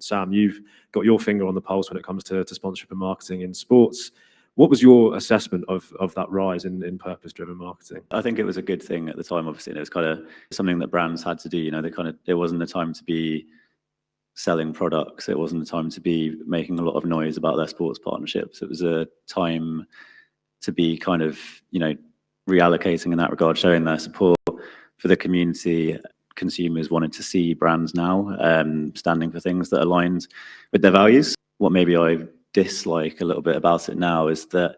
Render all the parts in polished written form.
Sam, you've got your finger on the pulse when it comes to sponsorship and marketing in sports. What was your assessment of that rise in purpose-driven marketing? I think it was a good thing at the time. Obviously, it was kind of something that brands had to do. It wasn't a time to be selling products. It wasn't a time to be making a lot of noise about their sports partnerships. It was a time to be kind of, reallocating in that regard, showing their support for the community. Consumers wanted to see brands now standing for things that aligned with their values. What maybe I dislike a little bit about it now is that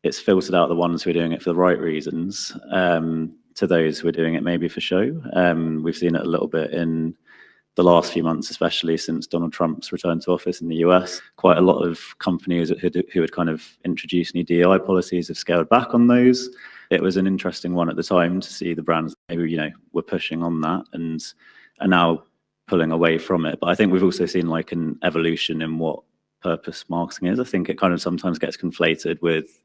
it's filtered out the ones who are doing it for the right reasons to those who are doing it maybe for show. We've seen it a little bit in the last few months, especially since Donald Trump's return to office in the US. Quite a lot of companies who had kind of introduced new DEI policies have scaled back on those. It was an interesting one at the time to see the brands maybe, were pushing on that and are now pulling away from it. But I think we've also seen like an evolution in what purpose marketing is. I think it kind of sometimes gets conflated with,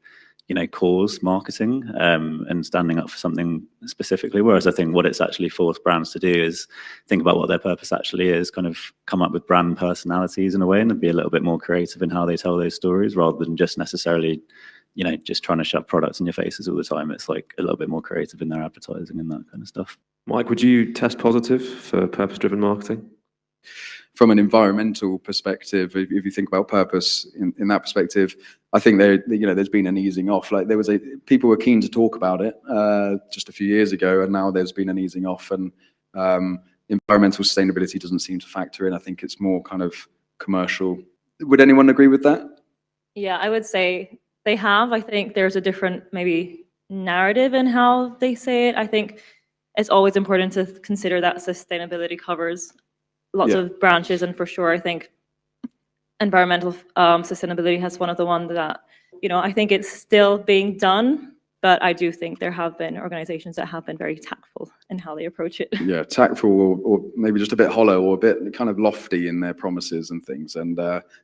cause marketing and standing up for something specifically. Whereas I think what it's actually forced brands to do is think about what their purpose actually is, kind of come up with brand personalities in a way and be a little bit more creative in how they tell those stories rather than just necessarily, just trying to shove products in your faces all the time. It's like a little bit more creative in their advertising and that kind of stuff. Mike, would you test positive for purpose-driven marketing? From an environmental perspective, if you think about purpose in that perspective, I think there's been an easing off. Like people were keen to talk about it just a few years ago, and now there's been an easing off, and environmental sustainability doesn't seem to factor in. I think it's more kind of commercial. Would anyone agree with that? Yeah, I would say they have. I think there's a different maybe narrative in how they say it. I think it's always important to consider that sustainability covers lots of branches, and for sure, I think environmental sustainability has one of the ones that, I think it's still being done, but I do think there have been organizations that have been very tactful in how they approach it. Yeah, tactful or maybe just a bit hollow or a bit kind of lofty in their promises and things. And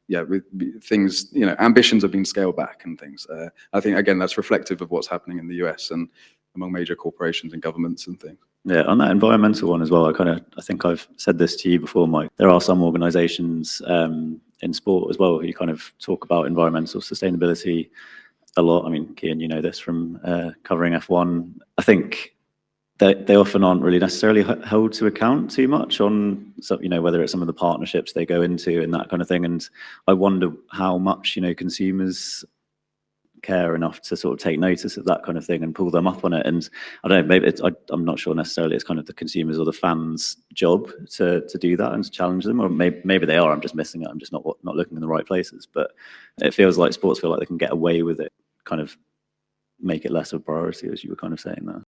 with things, ambitions have been scaled back and things. I think, again, that's reflective of what's happening in the US and among major corporations and governments and things. Yeah, on that environmental one as well, I think I've said this to you before, Mike. There are some organizations in sport as well who kind of talk about environmental sustainability a lot. I mean, Cian, you know this from covering F1. I think they often aren't really necessarily held to account too much on, whether it's some of the partnerships they go into and that kind of thing. And I wonder how much, consumers care enough to sort of take notice of that kind of thing and pull them up on it. And I don't know, maybe I'm not sure necessarily it's kind of the consumers or the fans' job to do that and to challenge them, or maybe they are. I'm just missing it. I'm just not looking in the right places. But it feels like sports feel like they can get away with it, kind of make it less of a priority, as you were kind of saying there.